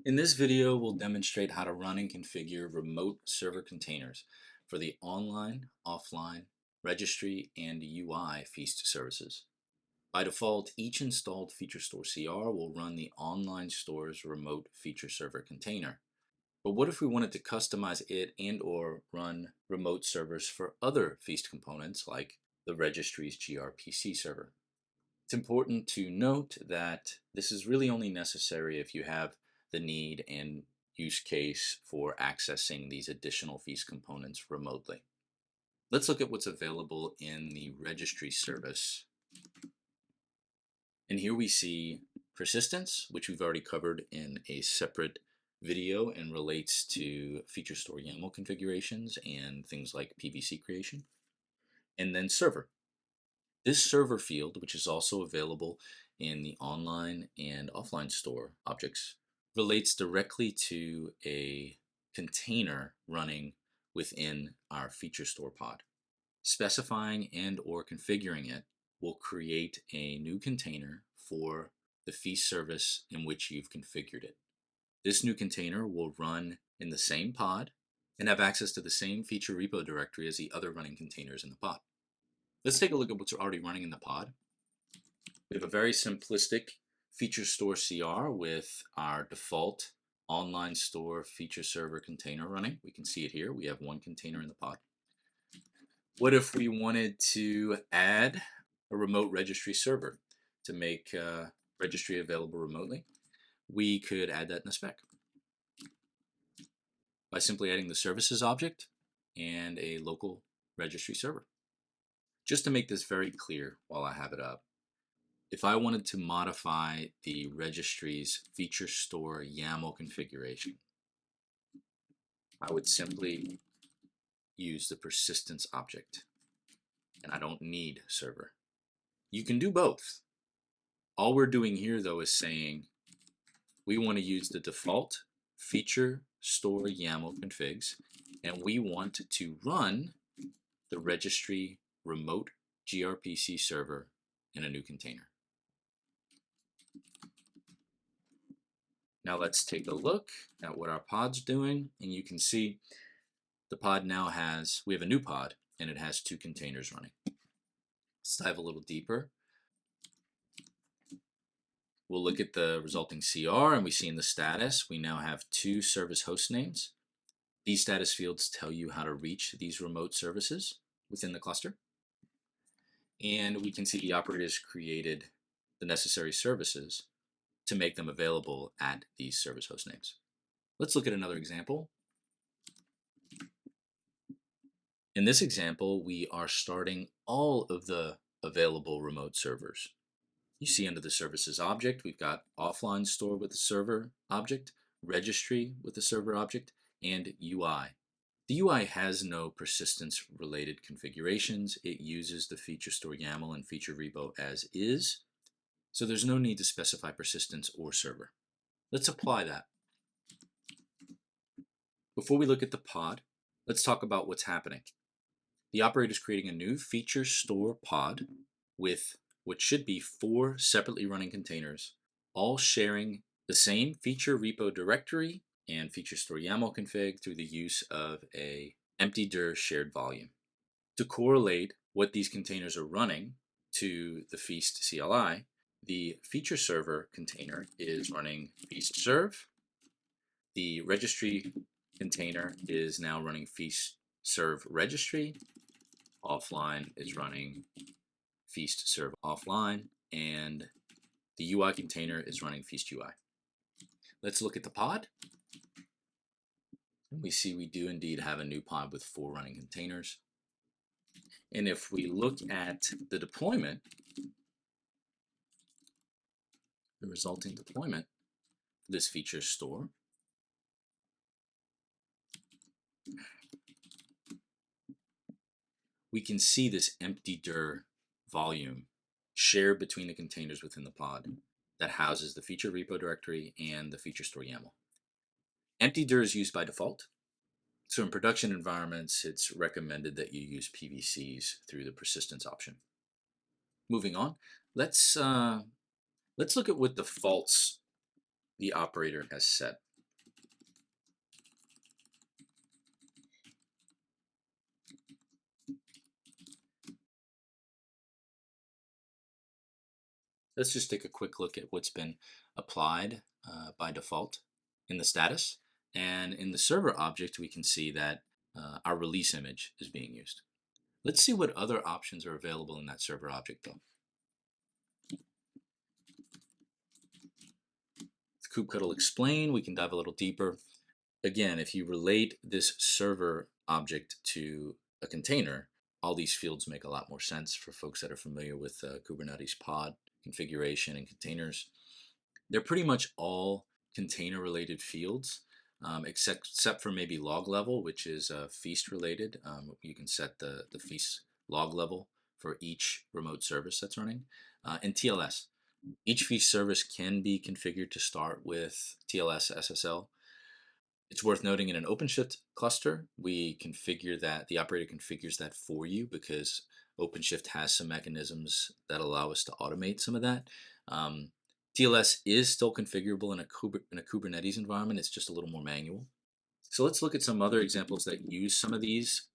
In this video, we'll demonstrate how to run and configure remote server containers for the online, offline, registry, and UI feast services. By default, each installed Feature Store CR will run the online store's remote feature server container. But what if we wanted to customize it and/or run remote servers for other feast components like the registry's gRPC server? It's important to note that this is really only necessary if you have the need and use case for accessing these additional feast components remotely. Let's look at what's available in the registry service. And here we see persistence, which we've already covered in a separate video and relates to feature store YAML configurations and things like PVC creation. And then server. This server field, which is also available in the online and offline store objects, relates directly to a container running within our feature store pod. Specifying and/or configuring it will create a new container for the feast service in which you've configured it. This new container will run in the same pod and have access to the same feature repo directory as the other running containers in the pod. Let's take a look at what's already running in the pod. We have a very simplistic feature store CR with our default online store feature server container running. We can see it here. We have one container in the pod. What if we wanted to add a remote registry server to make registry available remotely? We could add that in the spec by simply adding the services object and a local registry server. Just to make this very clear while I have it up, if I wanted to modify the registry's feature store YAML configuration, I would simply use the persistence object, and I don't need server. You can do both. All we're doing here, though, is saying we want to use the default feature store YAML configs, and we want to run the registry remote gRPC server in a new container. Now let's take a look at what our pod's doing, and you can see the pod now we have a new pod, and it has two containers running. Let's dive a little deeper. We'll look at the resulting CR, and we see in the status, we now have two service host names. These status fields tell you how to reach these remote services within the cluster. And we can see the operators created the necessary services to make them available at these service host names. Let's look at another example. In this example, we are starting all of the available remote servers. You see under the services object, we've got offline store with the server object, registry with the server object, and UI. The UI has no persistence related configurations. It uses the feature store YAML and feature repo as is. So there's no need to specify persistence or server. Let's apply that. Before we look at the pod, let's talk about what's happening. The operator is creating a new feature store pod with what should be 4 separately running containers, all sharing the same feature repo directory and feature store YAML config through the use of a empty dir shared volume. To correlate what these containers are running to the feast CLI, the feature server container is running feast serve. The registry container is now running feast serve registry. Offline is running feast serve offline, and the UI container is running feast UI. Let's look at the pod. And we see we do indeed have a new pod with 4 running containers. And if we look at the deployment, the resulting deployment for this feature store, we can see this empty dir volume shared between the containers within the pod that houses the feature repo directory and the feature store YAML. Empty dir is used by default. So in production environments, it's recommended that you use PVCs through the persistence option. Moving on, let's look at what defaults the operator has set. Let's just take a quick look at what's been applied by default in the status. And in the server object, we can see that our release image is being used. Let's see what other options are available in that server object though. With kubectl explain, we can dive a little deeper. Again, if you relate this server object to a container, all these fields make a lot more sense for folks that are familiar with Kubernetes pod configuration and containers. They're pretty much all container related fields, except for maybe log level, which is feast related. You can set the feast log level for each remote service that's running. And TLS. Each feast service can be configured to start with TLS SSL. It's worth noting in an OpenShift cluster, we configure that, the operator configures that for you because OpenShift has some mechanisms that allow us to automate some of that. Um, TLS is still configurable in a Kubernetes environment. It's just a little more manual. So let's look at some other examples that use some of these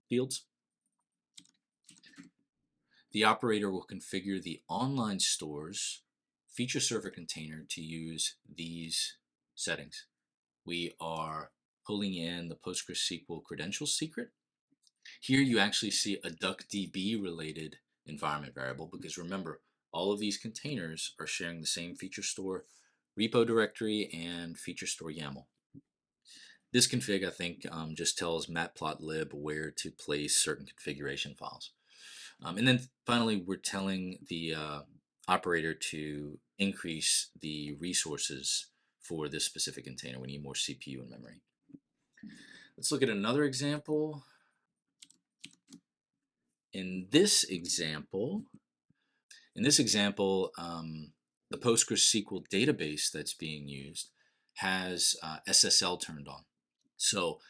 fields. The operator will configure the online store's feature server container to use these settings. We are pulling in the PostgreSQL credentials secret. Here you actually see a DuckDB related environment variable because remember, all of these containers are sharing the same feature store repo directory and feature store YAML. This config, I think, just tells matplotlib where to place certain configuration files. And then finally, we're telling the operator to increase the resources for this specific container. We need more CPU and memory. Let's look at another example. In this example, the PostgreSQL database that's being used has SSL turned on. So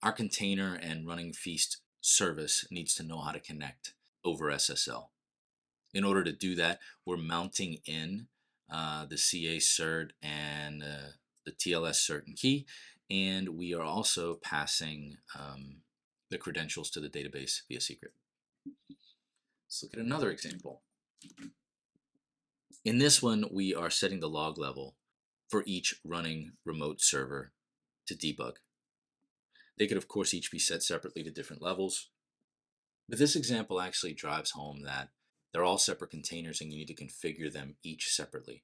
our container and running feast service needs to know how to connect over SSL. In order to do that, we're mounting in the CA cert and the TLS cert and key, and we are also passing the credentials to the database via secret. Let's look at another example. In this one, we are setting the log level for each running remote server to debug. They could, of course, each be set separately to different levels, but this example actually drives home that they're all separate containers and you need to configure them each separately.